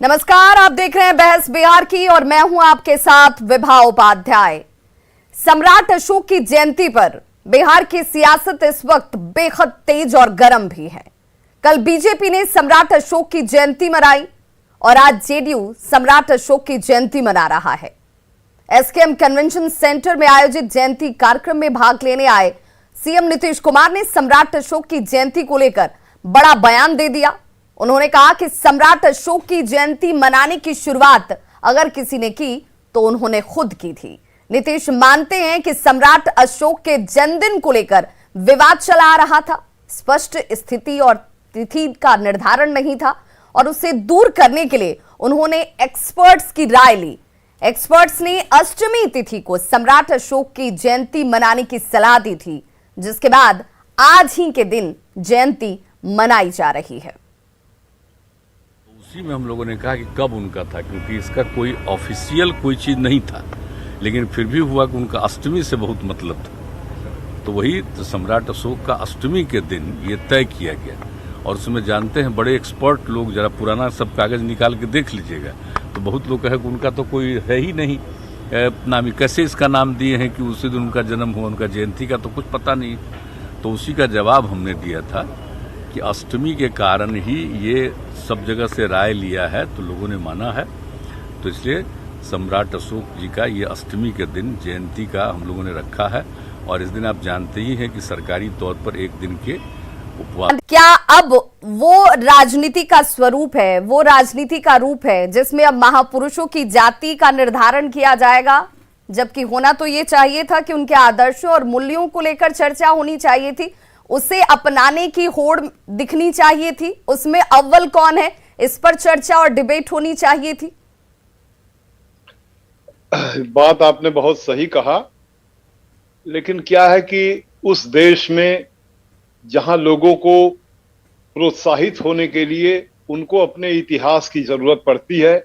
नमस्कार, आप देख रहे हैं बहस बिहार की और मैं हूं आपके साथ विभा उपाध्याय। सम्राट अशोक की जयंती पर बिहार की सियासत इस वक्त बेहद तेज और गर्म भी है। कल बीजेपी ने सम्राट अशोक की जयंती मनाई और आज जेडीयू सम्राट अशोक की जयंती मना रहा है। एसकेएम कन्वेंशन सेंटर में आयोजित जयंती कार्यक्रम में भाग लेने आए सीएम नीतीश कुमार ने सम्राट अशोक की जयंती को लेकर बड़ा बयान दे दिया। उन्होंने कहा कि सम्राट अशोक की जयंती मनाने की शुरुआत अगर किसी ने की तो उन्होंने खुद की थी। नीतीश मानते हैं कि सम्राट अशोक के जन्मदिन को लेकर विवाद चला आ रहा था, स्पष्ट स्थिति और तिथि का निर्धारण नहीं था और उसे दूर करने के लिए उन्होंने एक्सपर्ट्स की राय ली। एक्सपर्ट्स ने अष्टमी तिथि को सम्राट अशोक की जयंती मनाने की सलाह दी थी, जिसके बाद आज ही के दिन जयंती मनाई जा रही है। उसी में हम लोगों ने कहा कि कब उनका था, क्योंकि इसका कोई ऑफिशियल कोई चीज नहीं था, लेकिन फिर भी हुआ कि उनका अष्टमी से बहुत मतलब था। तो वही सम्राट अशोक का अष्टमी के दिन ये तय किया गया। और उसमें जानते हैं बड़े एक्सपर्ट लोग, जरा पुराना सब कागज निकाल के देख लीजिएगा, तो बहुत लोग कहे कि उनका तो कोई है ही नहीं नाम, कैसे इसका नाम दिए हैं कि उसी दिन उनका जन्म हुआ, उनका जयंती का तो कुछ पता नहीं। तो उसी का जवाब हमने दिया था कि अष्टमी के कारण ही ये सब जगह से राय लिया है, तो लोगों ने माना है। तो इसलिए सम्राट अशोक जी का ये अष्टमी के दिन जयंती का हम लोगों ने रखा है। और इस दिन आप जानते ही हैं कि सरकारी तौर पर एक दिन के उपवास। क्या अब वो राजनीति का स्वरूप है, वो राजनीति का रूप है जिसमें अब महापुरुषों की जाति का निर्धारण किया जाएगा, जबकि होना तो ये चाहिए था कि उनके आदर्शों और मूल्यों को लेकर चर्चा होनी चाहिए थी, उसे अपनाने की होड़ दिखनी चाहिए थी, उसमें अव्वल कौन है इस पर चर्चा और डिबेट होनी चाहिए थी। बात आपने बहुत सही कहा, लेकिन क्या है कि उस देश में जहां लोगों को प्रोत्साहित होने के लिए उनको अपने इतिहास की जरूरत पड़ती है,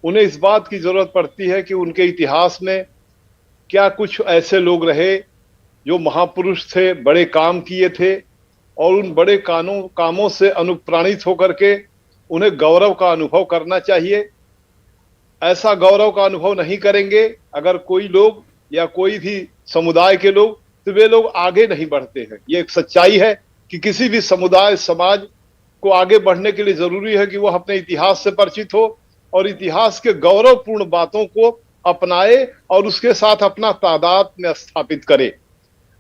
उन्हें इस बात की जरूरत पड़ती है कि उनके इतिहास में क्या कुछ ऐसे लोग रहे जो महापुरुष थे, बड़े काम किए थे, और उन बड़े कामों से अनुप्राणित होकर के उन्हें गौरव का अनुभव करना चाहिए। ऐसा गौरव का अनुभव नहीं करेंगे अगर कोई लोग या कोई भी समुदाय के लोग, तो वे लोग आगे नहीं बढ़ते हैं। ये एक सच्चाई है कि किसी भी समुदाय समाज को आगे बढ़ने के लिए जरूरी है कि वह अपने इतिहास से परिचित हो और इतिहास के गौरवपूर्ण बातों को अपनाए और उसके साथ अपना तादाद में स्थापित करे।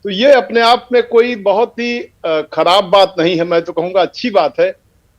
तो ये अपने आप में कोई बहुत ही खराब बात नहीं है, मैं तो कहूँगा अच्छी बात है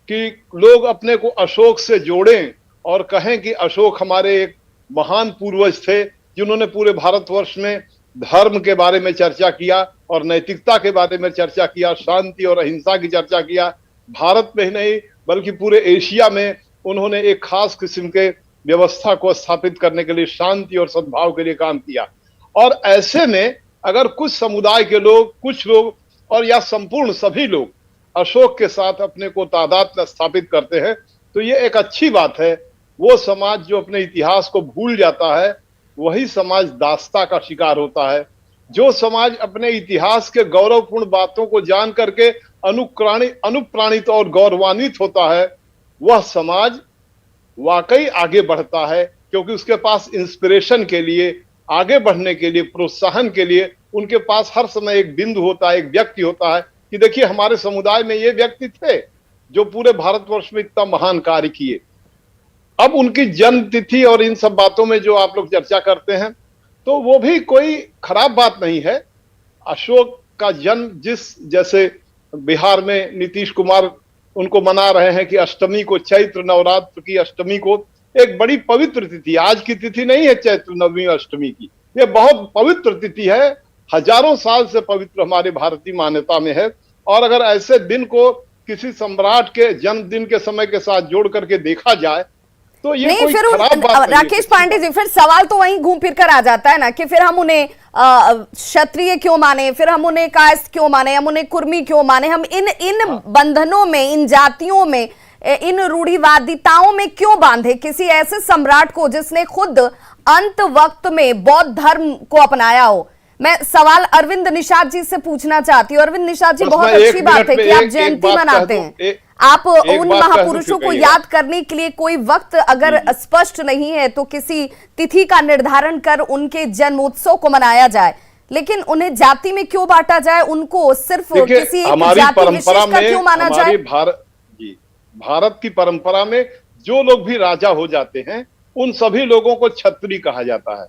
कि लोग अपने को अशोक से जोड़ें और कहें कि अशोक हमारे एक महान पूर्वज थे जिन्होंने पूरे भारतवर्ष में धर्म के बारे में चर्चा किया और नैतिकता के बारे में चर्चा किया, शांति और अहिंसा की चर्चा किया। भारत में ही नहीं बल्कि पूरे एशिया में उन्होंने एक खास किस्म के व्यवस्था को स्थापित करने के लिए, शांति और सद्भाव के लिए काम किया। और ऐसे में अगर कुछ समुदाय के लोग, कुछ लोग और या संपूर्ण सभी लोग अशोक के साथ अपने को तादाद में स्थापित करते हैं, तो ये एक अच्छी बात है। वो समाज जो अपने इतिहास को भूल जाता है वही समाज दास्ता का शिकार होता है। जो समाज अपने इतिहास के गौरवपूर्ण बातों को जान करके अनुप्राणित और गौरवान्वित होता है, वह समाज वाकई आगे बढ़ता है, क्योंकि उसके पास इंस्पिरेशन के लिए, आगे बढ़ने के लिए, प्रोत्साहन के लिए उनके पास हर समय एक बिंदु होता है, एक व्यक्ति होता है कि देखिए हमारे समुदाय में ये व्यक्ति थे जो पूरे भारतवर्ष में इतना महान कार्य किए। अब उनकी जन्म तिथि और इन सब बातों में जो आप लोग चर्चा करते हैं, तो वो भी कोई खराब बात नहीं है। अशोक का जन्म जैसे बिहार में नीतीश कुमार उनको मना रहे हैं कि अष्टमी को, चैत्र नवरात्र की अष्टमी को, एक बड़ी पवित्र तिथि, आज की तिथि नहीं है चैत्र नवमी अष्टमी की, ये बहुत पवित्र तिथि है, हजारों साल से पवित्र हमारे भारतीय मान्यता में है। और अगर ऐसे दिन को किसी सम्राट के जन्मदिन के समय के साथ जोड़ करके देखा जाए तो ये नहीं, कोई फिर खराब बात नहीं। राकेश पांडे जी, फिर सवाल तो वहीं घूम फिर कर आ जाता है ना कि फिर हम उन्हें क्षत्रिय क्यों माने, फिर हम उन्हें कायस्थ क्यों माने, हम उन्हें कुर्मी क्यों माने, हम इन बंधनों में, इन जातियों में, इन रूढ़िवादिताओं में क्यों बांधे किसी ऐसे सम्राट को जिसने खुद अंत वक्त में बौद्ध धर्म को अपनाया हो। मैं सवाल अरविंद निषाद जी से पूछना चाहती हूँ। अरविंद निषाद जी, बहुत अच्छी बात है कि आप जयंती मनाते हैं, आप एक उन बात कह दूं महापुरुषों फिर को कहिएगा। याद करने के लिए कोई वक्त अगर स्पष्ट नहीं है तो किसी तिथि का निर्धारण कर उनके जन्मोत्सव को मनाया जाए, लेकिन उन्हें जाति में क्यों बांटा जाए, उनको सिर्फ देखिए, किसी एक हमारी जाति परंपरा विशेष का में, क्यों माना जाए? भारत की परंपरा में जो लोग भी राजा हो जाते हैं उन सभी लोगों को क्षत्रिय कहा जाता है।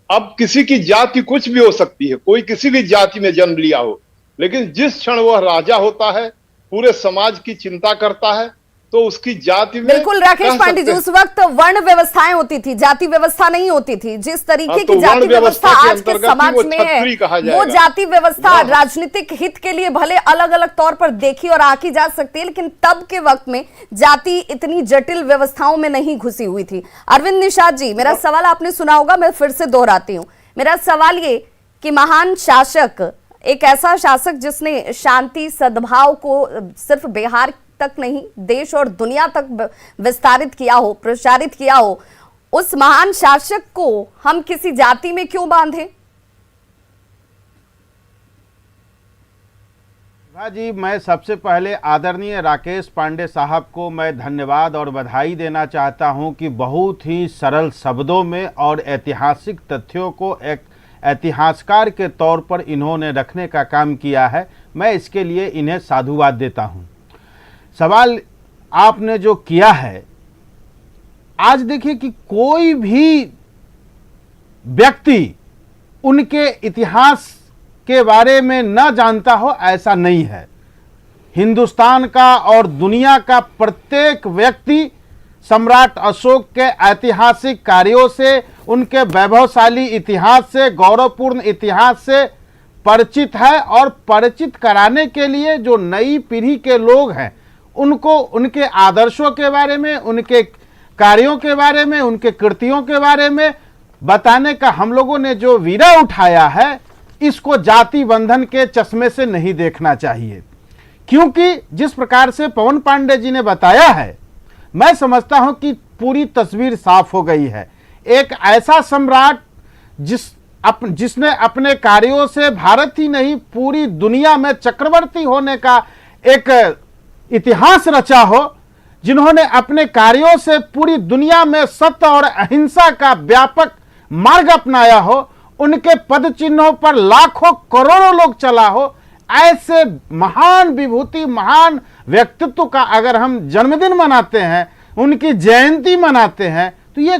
अब किसी की जाति कुछ भी हो सकती है, कोई किसी भी जाति में जन्म लिया हो, लेकिन जिस क्षण वह राजा होता है पूरे समाज की चिंता करता है तो उसकी जाति में बिल्कुल राकेश पांडे जी, उस वक्त वर्ण व्यवस्थाएं होती थी, जाति व्यवस्था नहीं होती थी। जिस तरीके की जाति व्यवस्था आज के समाज में है वो जाति व्यवस्था राजनीतिक हित के लिए भले अलग अलग तौर पर देखी और आंकी जा सकती है, लेकिन तब के वक्त में जाति इतनी जटिल व्यवस्थाओं में नहीं घुसी हुई थी। अरविंद निषाद जी, मेरा सवाल आपने सुना होगा, मैं फिर से दोहराती हूँ। मेरा सवाल ये कि महान शासक, एक ऐसा शासक जिसने शांति सद्भाव को सिर्फ बिहार तक नहीं देश और दुनिया तक विस्तारित किया हो, प्रसारित किया हो, उस महान शासक को हम किसी जाति में क्यों बांधें? जी, मैं सबसे पहले आदरणीय राकेश पांडे साहब को मैं धन्यवाद और बधाई देना चाहता हूं कि बहुत ही सरल शब्दों में और ऐतिहासिक तथ्यों को एक इतिहासकार के तौर पर इन्होंने रखने का काम किया है। मैं इसके लिए इन्हें साधुवाद देता हूं। सवाल आपने जो किया है, आज देखिए कि कोई भी व्यक्ति उनके इतिहास के बारे में न जानता हो ऐसा नहीं है। हिंदुस्तान का और दुनिया का प्रत्येक व्यक्ति सम्राट अशोक के ऐतिहासिक कार्यों से, उनके वैभवशाली इतिहास से, गौरवपूर्ण इतिहास से परिचित है और परिचित कराने के लिए जो नई पीढ़ी के लोग हैं उनको उनके आदर्शों के बारे में, उनके कार्यों के बारे में, उनके कृतियों के बारे में बताने का हम लोगों ने जो वीरा उठाया है, इसको जाति बंधन के चश्मे से नहीं देखना चाहिए। क्योंकि जिस प्रकार से पवन पांडे जी ने बताया है, मैं समझता हूं कि पूरी तस्वीर साफ हो गई है। एक ऐसा सम्राट जिसने अपने कार्यों से भारत ही नहीं पूरी दुनिया में चक्रवर्ती होने का एक इतिहास रचा हो, जिन्होंने अपने कार्यों से पूरी दुनिया में सत्य और अहिंसा का व्यापक मार्ग अपनाया हो, उनके पद चिन्हों पर लाखों करोड़ों लोग चला हो, ऐसे महान विभूति, महान व्यक्तित्व का अगर हम जन्मदिन मनाते हैं, उनकी जयंती मनाते हैं, तो ये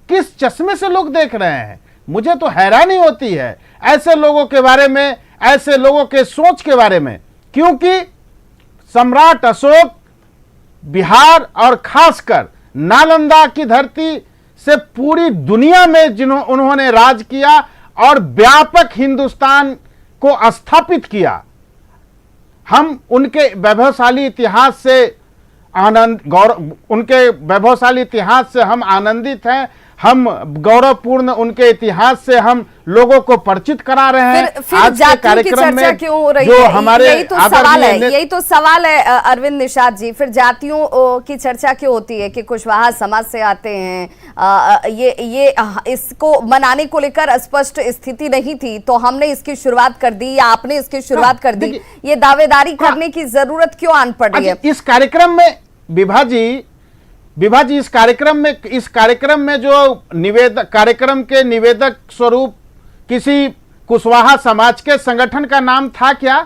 किस चश्मे से लोग देख रहे हैं? मुझे तो हैरानी होती है ऐसे लोगों के बारे में, ऐसे लोगों के सोच के बारे में। क्योंकि सम्राट अशोक बिहार और खासकर नालंदा की धरती से पूरी दुनिया में उन्होंने राज किया और व्यापक हिंदुस्तान को स्थापित किया। हम उनके वैभवशाली इतिहास से उनके वैभवशाली इतिहास से हम आनंदित हैं। हम गौरवपूर्ण उनके इतिहास से हम लोगों को परिचित करा रहे हैं। फिर आज के कार्यक्रम में क्यों हो रही जो है? हमारे यही तो सवाल है अरविंद निषाद जी। फिर जातियों की चर्चा क्यों होती है कि कुशवाहा समाज से आते हैं? ये इसको मनाने को लेकर स्पष्ट स्थिति नहीं थी, तो हमने इसकी शुरुआत कर दी या आपने इसकी शुरुआत कर दी, ये दावेदारी करने की जरूरत क्यों आन पड़ी है? इस कार्यक्रम में विभा जी इस कार्यक्रम में जो कार्यक्रम के निवेदक स्वरूप किसी कुशवाहा समाज के संगठन का नाम था क्या?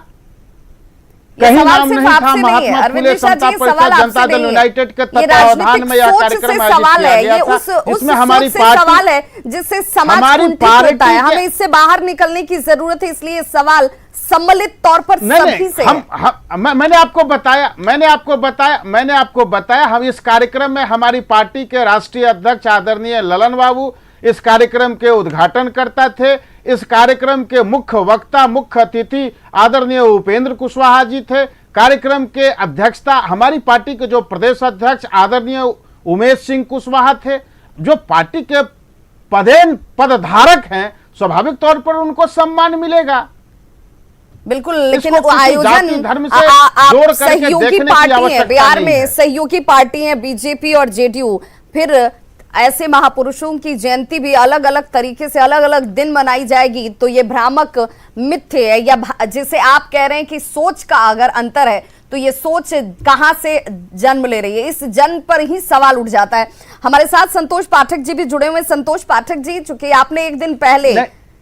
कहीं नाम नहीं था। महात्मा फुले समता परिषद जनता दल यूनाइटेड के तत्वावधान में यह कार्यक्रम आयोजित किया गया था। इसमें हमारी सवाल है जिससे समाज कुंठित होता है, हमें इससे बाहर निकलने की जरूरत है, इसलिए सवाल सम्मिलित तौर पर सभी से मैंने आपको बताया हम इस कार्यक्रम में हमारी पार्टी के राष्ट्रीय अध्यक्ष आदरणीय ललन बाबू इस कार्यक्रम के उद्घाटनकर्ता थे। इस कार्यक्रम के मुख्य वक्ता, मुख्य अतिथि आदरणीय उपेंद्र कुशवाहा जी थे। कार्यक्रम के अध्यक्षता हमारी पार्टी के जो प्रदेश अध्यक्ष आदरणीय उमेश सिंह कुशवाहा थे। जो पार्टी के पदधारक हैं, स्वाभाविक तौर पर उनको सम्मान मिलेगा। बिल्कुल, लेकिन आयोजन आप सहयोगी पार्टी है, बिहार में सहयोगी पार्टी है बीजेपी और जेडीयू, फिर ऐसे महापुरुषों की जयंती भी अलग अलग तरीके से अलग अलग दिन मनाई जाएगी, तो ये भ्रामक मिथ्य है, या जिसे आप कह रहे हैं कि सोच का अगर अंतर है तो ये सोच कहां से जन्म ले रही है, इस जन्म पर ही सवाल उठ जाता है। हमारे साथ संतोष पाठक जी भी जुड़े हुए। संतोष पाठक जी, चूंकि आपने एक दिन पहले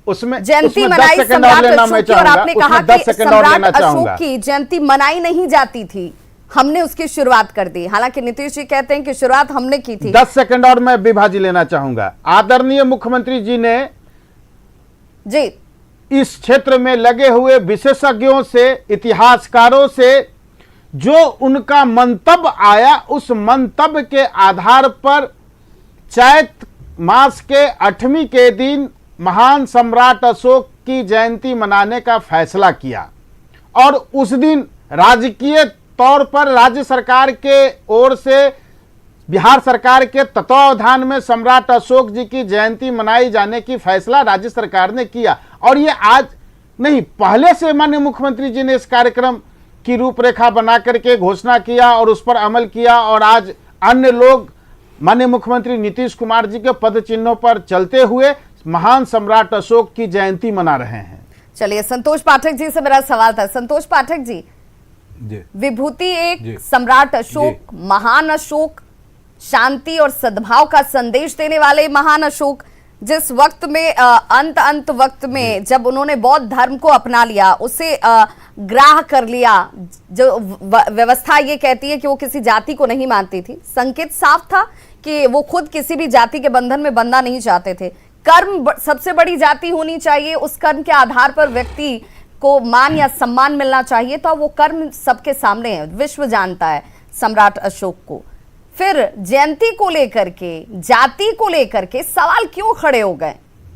जयंती मनाई सम्राट अशोक की और आपने कहा कि सम्राट अशोक की जयंती मनाई नहीं जाती थी, हमने उसकी शुरुआत कर दी। हालांकि नीतीश जी कहते हैं कि शुरुआत हमने की थी। 10 सेकंड और मैं विभाजी लेना चाहूंगा। आदरणीय मुख्यमंत्री जी ने जी इस क्षेत्र में लगे हुए विशेषज्ञों से, इतिहासकारों से जो उनका मंतव्य आया, उस मंतव्य के आधार पर चैत मास के 8वीं के दिन महान सम्राट अशोक की जयंती मनाने का फैसला किया और उस दिन राजकीय तौर पर राज्य सरकार के ओर से, बिहार सरकार के तत्वावधान में सम्राट अशोक जी की जयंती मनाई जाने की फैसला राज्य सरकार ने किया। और ये आज नहीं, पहले से माननीय मुख्यमंत्री जी ने इस कार्यक्रम की रूपरेखा बना करके घोषणा किया और उस पर अमल किया और आज अन्य लोग माननीय मुख्यमंत्री नीतीश कुमार जी के पद चिन्हों पर चलते हुए महान सम्राट अशोक की जयंती मना रहे हैं। चलिए, संतोष पाठक जी से मेरा सवाल था। संतोष पाठक जी, विभूति एक सम्राट अशोक, महान अशोक, शांति और सद्भाव का संदेश देने वाले महान अशोक, जिस वक्त में अंत वक्त में जब उन्होंने बौद्ध धर्म को अपना लिया, उसे ग्राह्य कर लिया, जो व्यवस्था ये कहती है कि वो किसी जाति को नहीं मानती थी, संकेत साफ था कि वो खुद किसी भी जाति के बंधन में बंधना नहीं चाहते थे। कर्म सबसे बड़ी जाति होनी चाहिए, उस कर्म के आधार पर व्यक्ति को मान या सम्मान मिलना चाहिए, तो वो कर्म सबके सामने है, विश्व जानता है सम्राट अशोक को। फिर जयंती को लेकर के, जाति को लेकर के सवाल क्यों खड़े हो गए?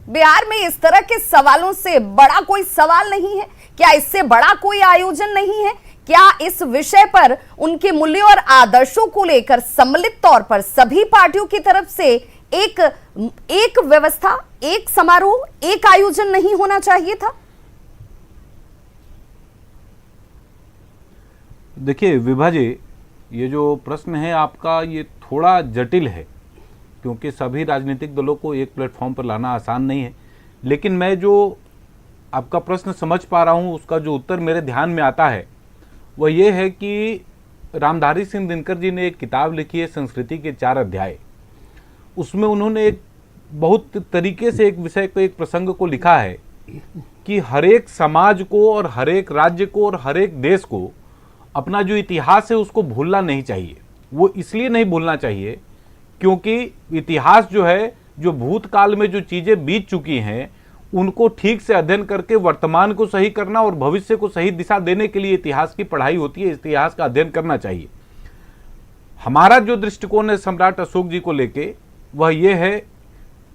बिहार में इस तरह के सवालों से बड़ा कोई सवाल नहीं है क्या? इससे बड़ा कोई आयोजन नहीं है क्या? इस विषय पर उनके मूल्यों और आदर्शों को लेकर सम्मिलित तौर पर सभी पार्टियों की तरफ से एक व्यवस्था, एक समारोह, एक आयोजन नहीं होना चाहिए था? देखिए विभाजी, ये जो प्रश्न है आपका, ये थोड़ा जटिल है, क्योंकि सभी राजनीतिक दलों को एक प्लेटफॉर्म पर लाना आसान नहीं है। लेकिन मैं जो आपका प्रश्न समझ पा रहा हूँ, उसका जो उत्तर मेरे ध्यान में आता है वह ये है कि रामधारी सिंह दिनकर जी ने एक किताब लिखी है, संस्कृति के 4 अध्याय। उसमें उन्होंने एक बहुत तरीके से एक विषय को, एक प्रसंग को लिखा है कि हर एक समाज को और हर एक राज्य को और हर एक देश को अपना जो इतिहास है उसको भूलना नहीं चाहिए। वो इसलिए नहीं भूलना चाहिए क्योंकि इतिहास जो है, जो भूतकाल में जो चीज़ें बीत चुकी हैं उनको ठीक से अध्ययन करके वर्तमान को सही करना और भविष्य को सही दिशा देने के लिए इतिहास की पढ़ाई होती है, इतिहास का अध्ययन करना चाहिए। हमारा जो दृष्टिकोण है सम्राट अशोक जी को लेके, वह ये है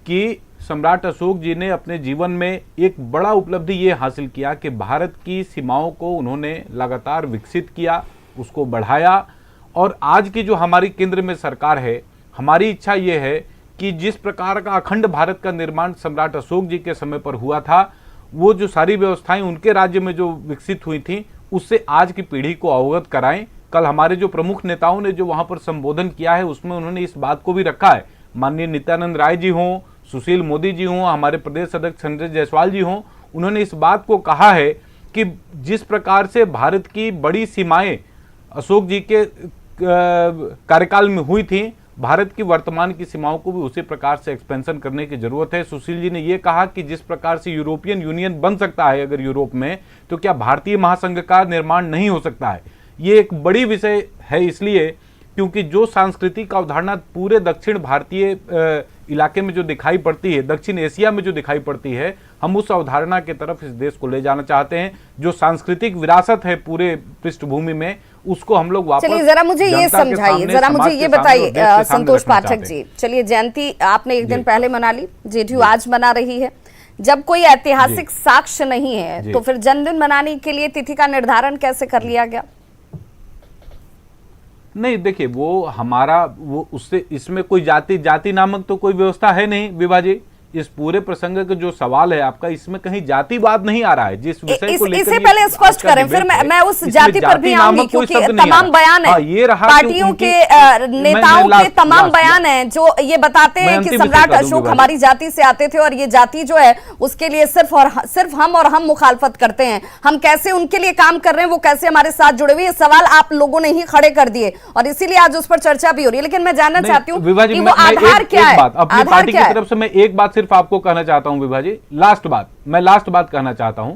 कि सम्राट अशोक जी ने अपने जीवन में एक बड़ा उपलब्धि ये हासिल किया कि भारत की सीमाओं को उन्होंने लगातार विकसित किया, उसको बढ़ाया। और आज की जो हमारी केंद्र में सरकार है, हमारी इच्छा ये है कि जिस प्रकार का अखंड भारत का निर्माण सम्राट अशोक जी के समय पर हुआ था, वो जो सारी व्यवस्थाएं उनके राज्य में जो विकसित हुई थी, उससे आज की पीढ़ी को अवगत कराएं। कल हमारे जो प्रमुख नेताओं ने जो वहाँ पर संबोधन किया है, उसमें उन्होंने इस बात को भी रखा है। माननीय नित्यानंद राय जी हों, सुशील मोदी जी हों, हमारे प्रदेश अध्यक्ष संजय जायसवाल जी हों, उन्होंने इस बात को कहा है कि जिस प्रकार से भारत की बड़ी सीमाएं अशोक जी के कार्यकाल में हुई थी, भारत की वर्तमान की सीमाओं को भी उसी प्रकार से एक्सपेंशन करने की जरूरत है। सुशील जी ने यह कहा कि जिस प्रकार से यूरोपियन यूनियन बन सकता है अगर यूरोप में, तो क्या भारतीय महासंघ का निर्माण नहीं हो सकता है? ये एक बड़ी विषय है, इसलिए क्योंकि जो सांस्कृतिक अवधारणा पूरे दक्षिण भारतीय इलाके में जो दिखाई पड़ती है, दक्षिण एशिया में जो दिखाई पड़ती है, हम उस अवधारणा की तरफ इस देश को ले जाना चाहते हैं। जो सांस्कृतिक विरासत है पूरे पृष्ठभूमि में, उसको हम लोग वापस, चलिए जरा मुझे ये समझाइए, जरा मुझे ये बताइए संतोष पाठक जी। चलिए, जयंती आपने एक दिन पहले मना ली, जेडीयू आज मना रही है। जब कोई ऐतिहासिक साक्ष्य नहीं है तो फिर जन्मदिन मनाने के लिए तिथि का निर्धारण कैसे कर लिया गया? नहीं, देखिए वो हमारा, वो उससे, इसमें कोई जाति नामक तो कोई व्यवस्था है नहीं विभाजी, इस पूरे प्रसंग का जो सवाल है आपका, इसमें कहीं जातिवाद नहीं आ रहा है। जिस विषय को लेकर इसे पहले स्पष्ट करें, फिर मैं उस जाति पर भी आऊंगी, क्योंकि तमाम बयान है, ये रहा पार्टियों के नेताओं के तमाम बयान हैं जो ये बताते हैं कि सम्राट अशोक हमारी जाति से आते थे और ये जाति जो है उसके लिए सिर्फ हम मुखालफत करते हैं, हम कैसे उनके लिए काम कर रहे हैं, वो कैसे हमारे साथ जुड़े हुए, ये सवाल आप लोगों ने ही खड़े कर दिए और इसीलिए आज उस पर चर्चा भी हो रही है। लेकिन मैं जानना चाहती हूँ कि वो आधार क्या है, अपनी पार्टी की तरफ से मैं एक बात सिर्फ आपको कहना चाहता हूं विभा जी, लास्ट बात कहना चाहता हूं।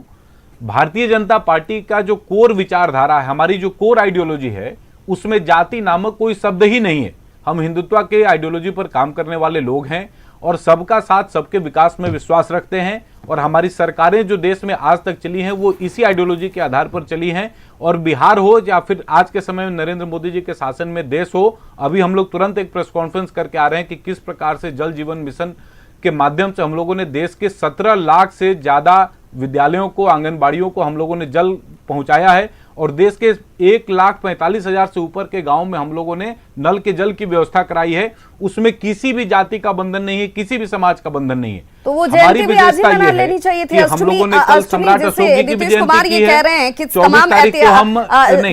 भारतीय जनता पार्टी का जो कोर विचारधारा है, हमारी जो कोर आइडियोलॉजी है, उसमें जाति नामक कोई शब्द ही नहीं है। हम हिंदुत्व के आइडियोलॉजी पर काम करने वाले लोग हैं और सबका साथ, सबके विकास में विश्वास रखते हैं और हमारी सरकारें जो देश में आज तक चली हैं वो इसी आइडियोलॉजी के आधार पर चली हैं। और बिहार हो या फिर आज के समय में नरेंद्र मोदी जी के शासन में देश हो, अभी हम लोग तुरंत एक प्रेस कॉन्फ्रेंस करके आ रहे हैं कि किस प्रकार से जल जीवन मिशन के माध्यम से हम लोगों ने देश के 17 लाख से ज्यादा विद्यालयों को, आंगनबाड़ियों को हम लोगों ने जल पहुंचाया है और देश के 1,45,000 से ऊपर के गांव में हम लोगों ने नल के जल की व्यवस्था कराई है। उसमें किसी भी जाति का बंधन नहीं है, किसी भी समाज का बंधन नहीं है। तो वो जयंती भी आज ही मना लेनी चाहिए थी। हम लोगों ने कल सम्राट अशोक जी की भी जयंती की है। कह रहे हैं कि तमाम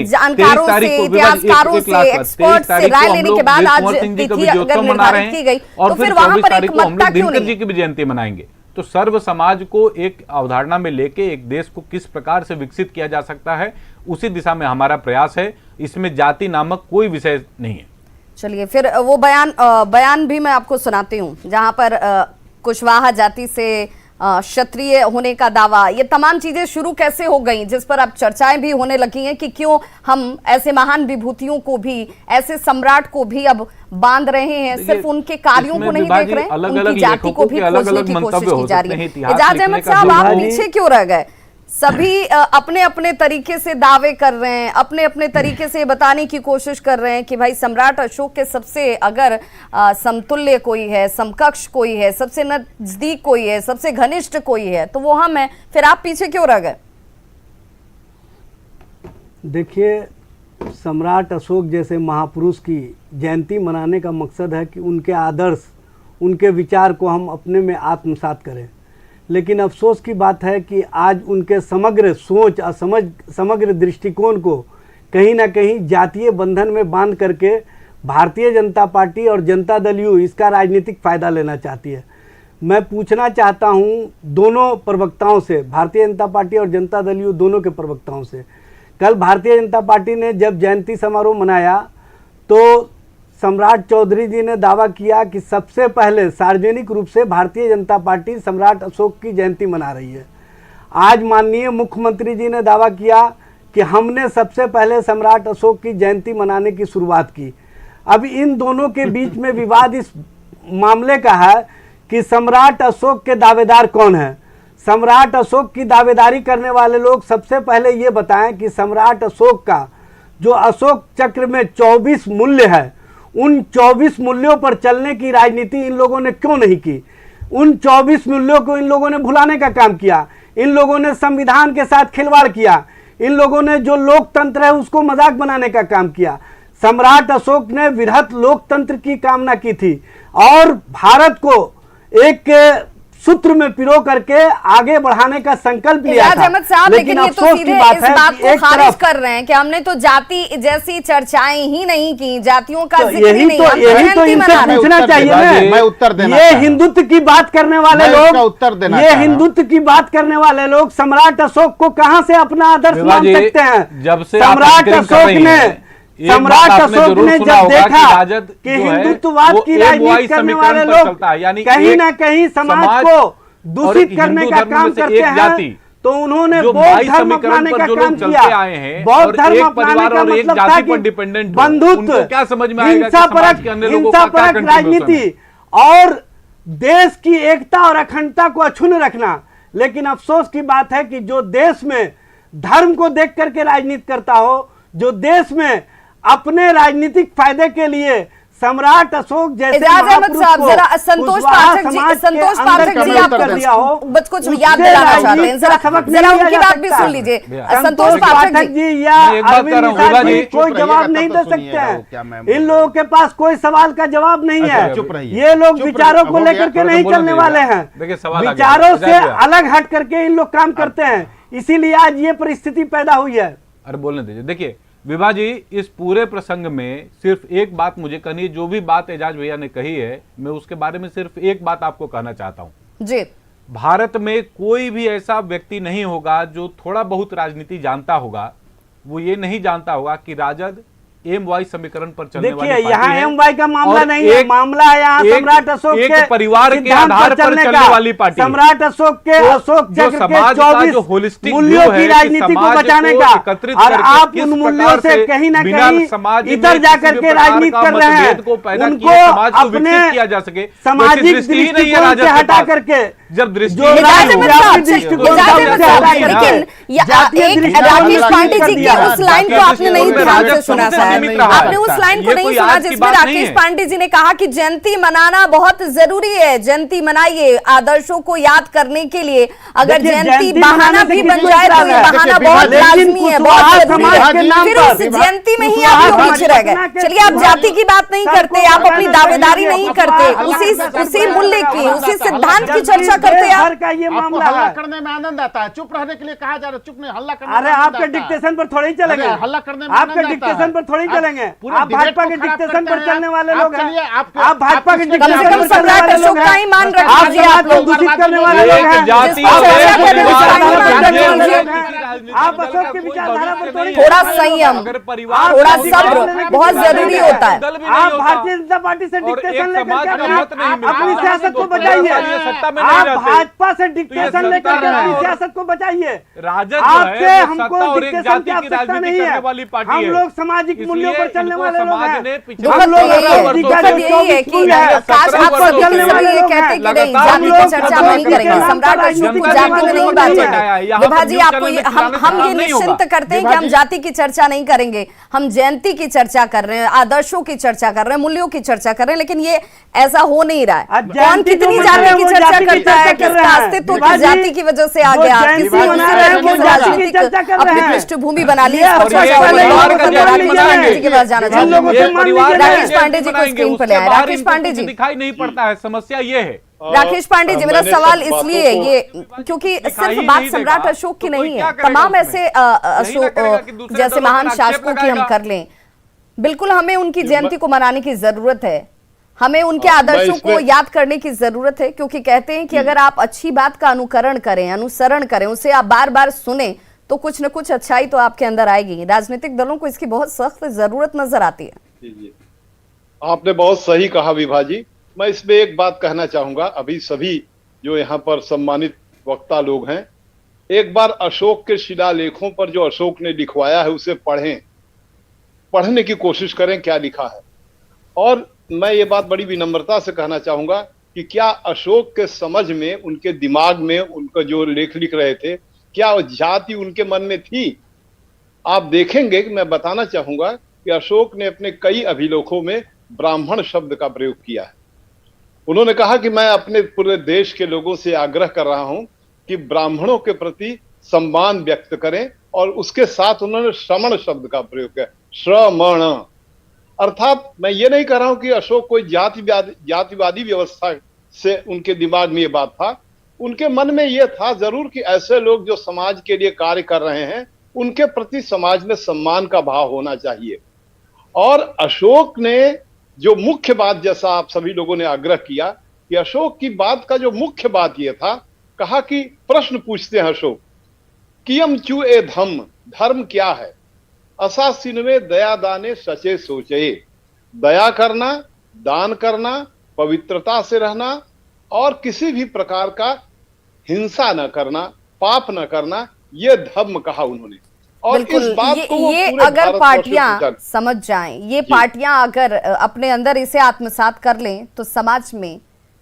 जानकारों से, इतिहासकारों से, एक्सपर्ट से राय लेने के बाद आज तिथि अगर निर्धारित की गई तो फिर वहां पर एक मत्ता क्यों नहीं? जी की भी जयंती मनाएंगे। तो सर्व समाज को एक अवधारणा में लेके एक देश को किस प्रकार से विकसित किया जा सकता है, उसी दिशा में हमारा प्रयास है। इसमें जाति नामक कोई विषय नहीं है। चलिए फिर वो बयान भी मैं आपको सुनाती हूँ जहां पर कुशवाहा जाति से क्षत्रिय होने का दावा, ये तमाम चीजें शुरू कैसे हो गई, जिस पर अब चर्चाएं भी होने लगी हैं कि क्यों हम ऐसे महान विभूतियों को भी, ऐसे सम्राट को भी अब बांध रहे हैं, सिर्फ उनके कार्यों को नहीं देख रहे हैं, उनकी जाति को भी खोजने की कोशिश की जा रही है। एजाज अहमद साहब, आप पीछे क्यों रह गए? सभी अपने अपने तरीके से दावे कर रहे हैं, अपने अपने तरीके से बताने की कोशिश कर रहे हैं कि भाई सम्राट अशोक के सबसे अगर समतुल्य कोई है, समकक्ष कोई है, सबसे नजदीक कोई है, सबसे घनिष्ठ कोई है तो वो हम हैं। फिर आप पीछे क्यों रह गए? देखिए, सम्राट अशोक जैसे महापुरुष की जयंती मनाने का मकसद है कि उनके आदर्श, उनके विचार को हम अपने में आत्मसात करें। लेकिन अफसोस की बात है कि आज उनके समग्र सोच और समग्र दृष्टिकोण को कहीं ना कहीं जातीय बंधन में बांध करके भारतीय जनता पार्टी और जनता दल यू इसका राजनीतिक फ़ायदा लेना चाहती है। मैं पूछना चाहता हूं दोनों प्रवक्ताओं से, भारतीय जनता पार्टी और जनता दल यू दोनों के प्रवक्ताओं से, कल भारतीय जनता पार्टी ने जब जयंती समारोह मनाया तो सम्राट चौधरी जी ने दावा किया कि सबसे पहले सार्वजनिक रूप से भारतीय जनता पार्टी सम्राट अशोक की जयंती मना रही है। आज माननीय मुख्यमंत्री जी ने दावा किया कि हमने सबसे पहले सम्राट अशोक की जयंती मनाने की शुरुआत की। अब इन दोनों के बीच में विवाद इस मामले का है कि सम्राट अशोक के दावेदार कौन है। सम्राट अशोक की दावेदारी करने वाले लोग सबसे पहले ये बताएं कि सम्राट अशोक का जो अशोक चक्र में 24 मूल्य है, उन 24 मूल्यों पर चलने की राजनीति इन लोगों ने क्यों नहीं की? उन 24 मूल्यों को इन लोगों ने भुलाने का काम किया। इन लोगों ने संविधान के साथ खिलवाड़ किया। इन लोगों ने जो लोकतंत्र है उसको मजाक बनाने का काम किया। सम्राट अशोक ने वृहत लोकतंत्र की कामना की थी और भारत को एक सूत्र में पिरो करके आगे बढ़ाने का संकल्प लिया था। अहमद साहब, लेकिन ये तो सीधे इस बात को खारिज कर रहे हैं कि हमने तो जाति जैसी चर्चाएं ही नहीं की, जातियों का जिक्र ही नहीं। यही तो इनसे पूछना चाहिए। मैं उत्तर देना, ये हिंदुत्व की बात करने वाले लोग, उत्तर देना, ये हिंदुत्व की बात करने वाले लोग सम्राट अशोक को कहां से अपना आदर्श मान सकते हैं? जब से सम्राट अशोक ने जब देखा कि हिंदुत्ववाद की राजनीति करने वाले लोग कहीं ना कहीं समाज को दूषित करने का काम करते हैं, तो उन्होंने बौद्ध धर्म अपनाने का काम किया। बौद्ध धर्म अपनाने का मतलब था कि बंधुत्व, हिंसापरक राजनीति और देश की एकता और अखंडता को अक्षुण्ण रखना। लेकिन अफसोस की बात है कि जो देश में धर्म को देख करके राजनीति करता हो, जो देश में अपने राजनीतिक फायदे के लिए सम्राट अशोक जैसे एजाज अहमद महापुरुष साहब, को जरा संतोष कुशवाहा पाठक समाज जी, के संतोष अंदर पाठक जी, कमल आप कर दिया हो, कुछ उससे याद दिलाना चाहते हैं, राजनीति जरा का सबक नहीं जरा लिया उनकी जा बात भी सकता। सुन लीजिए। भैया, संतोष पाठक जी, या मैं एक बात अरविंद कर रहा हूँ, निषाद विभा जी जी, कोई चुप जवाब रहिएगा, नहीं तब दे तो सकते सुनिएगा वो क्या मैं हैं। बोल इन रहा लोगों के पास कोई सवाल का जवाब नहीं अच्छा, है। चुप रहिए। ये लोग चुप विचारों रहिए, को हो लेकर गया। के थोड़ा नहीं सा बोलने चलने दीजिए। वाले हैं, देखिए, सवाल आ गया। विचारों से एजाज भैया। अलग हट करके इन लोग काम करते हैं, इसीलिए आज ये परिस्थिति पैदा हुई है। अरे बोलने दीजिए। देखिए विभा जी, इस पूरे प्रसंग में सिर्फ एक बात मुझे कहनी है, जो भी बात एजाज भैया ने कही है, मैं उसके बारे में सिर्फ एक बात आपको कहना चाहता हूं जी। भारत में कोई भी ऐसा व्यक्ति नहीं होगा जो थोड़ा बहुत राजनीति जानता होगा, वो ये नहीं जानता होगा कि राजद एम-वाई समीकरण पर चलने वाली देखिए, पार्टी यहाँ है एम-वाई का मामला और नहीं है, मामला है यहाँ सम्राट अशोक एक के परिवार के सिद्धांत आधार पर चलने का। वाली पार्टी है। सम्राट अशोक के तो अशोक जो चक्र समाज के का 24 जो holistic मूल्यों view है की कि राजनीति को समाज बचाने को का, एकत्रित और करके आप किस उन प्रकार मूल्यों से से कहीं ना बिना कहीं समाज में इतर जा किसी भी करके प्रकार राजनीति का कर रहे हैं, मतभेद को पैदा उनको किए समाज को अपने विकसित किया जा सके, वैसी सामाजिक दृष्टि ही नहीं है दृष्टिकोण राजद से के हटा पास। करके जब दृष्टि जो ही एजाज नहीं अहमद होगी, साहब, दृष्टिकोण एजाज से अहमद हटा साहब, करके लेकिन जातीय एक दृष्टिकोण राकेश से पांडे कर जी दिया के है। उस लाइन को आपने नहीं उनमें ध्यान से राजद सुना शुरू से शायद, सीमित रहा है। आपने उस लाइन को ये नहीं कोई सुना आज की जिसमें बात नहीं राकेश है। पांडे जी ने कहा कि जयंती मनाना बहुत जरूरी है, जयंती मनाइए, आदर्शों को याद करने के लिए अगर देखिए, जयंती जयंती बहाना मनाने भी से बन किसको जाए तो इतराज ये है? बहाना देखिए, बहुत लेकिन लाजमी है, कुशवाहा बहुत जरूरी समाज है, के नाम फिर पर उस जयंती में ही कुशवाहा आप समाज पीछे रह घटना गए। के चलिए, आप जाति की बात नहीं करते, आप अपनी सबको दावेदारी बताना नहीं चाहिए। करते, उसी मूल्य की, उसी सिद्धांत की चर्चा करते आप। घर का ये आपको मामला हल्ला है। करने में आनंद आता है, चुप रहने के लिए कहा जा रहा है, चुप नहीं, हल्ला करने अरे में आनंद आपके आता है। डिक्टेशन पर थोड़ी चलेंगे, अरे हल्ला करने में आपके आनंद आता डिक्टेशन है। पर थोड़ी आप चलेंगे, पूरे आप डिबेट भाजपा को के खराब डिक्टेशन करते पर हैं। चलने वाले आप लोग हैं, चलिए, आप भाजपा के किसके कम से डिक्टेशन कम पर चलने सम्राट वाले लोग अशोक का ही हैं, मान रखिए आप आप समाज को लोग। दूषित करने वाले एक लोग हैं, जाति आप और चर्चा एक करने परिवार वाले को लोग समझिए। हैं, आप अशोक की विचारधारा पर थोड़ी थोड़ा संयम, अगर परिवार थोड़ा को सब्र समझिए, बहुत जरूरी होता है। दल भी नहीं आप होता। भारतीय जनता पार्टी से और डिक्टेशन एक लेकर समाज के का मत नहीं मिलता। अपनी सियासत को तो बचाइए, ये सत्ता में नहीं आप रहते। भाजपा से तो ये डिक्टेशन सत्ता लेकर के है अपनी और सियासत को बचाइए। राजद जो आपसे है वो हमको सत्ता और एक डिक्टेशन जाति की की आवश्यकता राजनीति नहीं करने है, वाली पार्टी हम है। लोग सामाजिक मूल्यों पर चलने इनको वाले लोग समाज हैं। ने पिछले दुखद हम लोग यही है, अपनी दुखद जाति यही है को कि भी है। काश आप वर्षों सभी चलने के वाले सभी ये लोग कहते हैं। कि नहीं, लगातार जाति हम की लोग चर्चा खत्म नहीं करते करेंगे, हैं। सम्राट अशोक को जनता जाति में नहीं जनता बांटेंगे। यहाँ विभा पर जी, न्यूज़ आपको चैनल में हम चलाने ये नहीं होगा। निश्चिंत करते हैं कि हम जाति की चर्चा नहीं करेंगे, हम जयंती की चर्चा कर रहे हैं, आदर्शों की चर्चा कर रहे हैं, मूल्यों की चर्चा कर रहे हैं, लेकिन ये ऐसा हो नहीं रहा है। आज कौन जयंती कितनी जो जाति मना की रहे हैं, चर्चा वो जाति की करता है, चर्चा कर किसका रहे हैं। अस्तित्व विभा किस जी, जाति की वजह से आ वो गया, जयंती किसी मना रहे हैं, वो किस जाति की राजनीतिक चर्चा कर रहे अपनी हैं। पृष्ठभूमि बना ली, ये इस पर अपने चर्चा परिवार होगी। का राकेश मान लीजिए। पांडे जी के पास जाना इन लोगों चाहिए। से मान लीजिए। राकेश पांडे जी को स्क्रीन पर ले आए। राकेश पांडे जी, दिखाई नहीं पड़ता है, समस्या ये है। राकेश पांडे जी, मेरा मैंने सवाल सब बातों इसलिए को- ये क्योंकि दिखाई सिर्फ बात नहीं सम्राट देगा, अशोक की तो कोई नहीं क्या है, करेगा तमाम उसमें? ऐसे यही ना अशोक करेगा कि दूसरे जैसे दलों पर महान आक्षेप शासकों की हम लगाएगा। कर लें, बिल्कुल हमें उनकी जयंती को मनाने की जरूरत है, हमें उनके आदर्शों को इसमें- याद करने की जरूरत है, क्योंकि कहते हैं कि अगर आप अच्छी बात का अनुकरण करें, अनुसरण करें, उसे आप बार बार सुने तो कुछ न कुछ अच्छाई तो आपके अंदर आएगी। राजनीतिक दलों को इसकी बहुत सख्त जरूरत नजर आती है। जी। आपने बहुत सही कहा विभा जी। मैं इसमें एक बात कहना चाहूंगा, अभी सभी जो यहाँ पर सम्मानित वक्ता लोग हैं, एक बार अशोक के शिलालेखों पर जो अशोक ने लिखवाया है उसे पढ़ें, पढ़ने की कोशिश करें क्या लिखा है। और मैं ये बात बड़ी विनम्रता से कहना चाहूंगा कि क्या अशोक के समझ में, उनके दिमाग में, उनका जो लेख लिख रहे थे, क्या जाति उनके मन में थी? आप देखेंगे कि मैं बताना चाहूंगा कि अशोक ने अपने कई अभिलेखों में ब्राह्मण शब्द का प्रयोग किया है। उन्होंने कहा कि मैं अपने पूरे देश के लोगों से आग्रह कर रहा हूं कि ब्राह्मणों के प्रति सम्मान व्यक्त करें, और उसके साथ उन्होंने श्रमण शब्द का प्रयोग किया, श्रमण। अर्थात मैं ये नहीं कह रहा हूं कि अशोक कोई जातिवादी व्यवस्था से उनके दिमाग में ये बात था, उनके मन में ये था जरूर कि ऐसे लोग जो समाज के लिए कार्य कर रहे हैं उनके प्रति समाज में सम्मान का भाव होना चाहिए। और अशोक ने जो मुख्य बात, जैसा आप सभी लोगों ने आग्रह किया, कि अशोक की बात का जो मुख्य बात यह था, कहा कि प्रश्न पूछते हैं अशोक, कियम चू ए धम्म, धर्म क्या है? असा सिनवे दया दाने सचे सोचे, दया करना, दान करना, पवित्रता से रहना और किसी भी प्रकार का हिंसा न करना, पाप न करना, यह धर्म कहा उन्होंने। और बिल्कुल, इस बात को वो ये पूरे अगर भारतवर्ष में पार्टियां प्रचार- समझ जाएं, ये पार्टियां अगर अपने अंदर इसे आत्मसात कर लें तो समाज में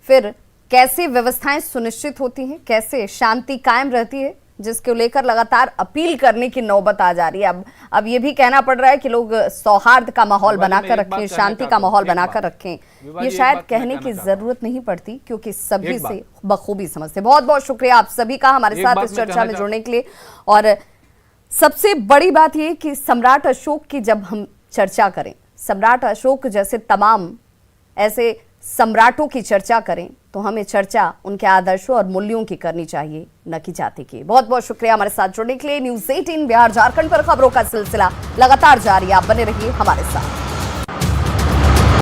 फिर कैसे व्यवस्थाएं सुनिश्चित होती हैं, कैसे शांति कायम रहती है, जिसको लेकर लगातार अपील करने की नौबत आ जा रही है। अब ये भी कहना पड़ रहा है कि लोग सौहार्द का माहौल बनाकर रखें, शांति का माहौल बनाकर रखें। ये शायद कहने की जरूरत नहीं पड़ती, क्योंकि सभी से बखूबी समझते। बहुत बहुत शुक्रिया आप सभी का हमारे साथ इस चर्चा में जुड़ने के लिए। और सबसे बड़ी बात यह कि सम्राट अशोक की जब हम चर्चा करें, सम्राट अशोक जैसे तमाम ऐसे सम्राटों की चर्चा करें, तो हमें चर्चा उनके आदर्शों और मूल्यों की करनी चाहिए, न कि जाति की। बहुत बहुत शुक्रिया हमारे साथ जुड़ने के लिए। न्यूज़ 18 बिहार झारखंड पर खबरों का सिलसिला लगातार जारी है, आप बने रहिए हमारे साथ।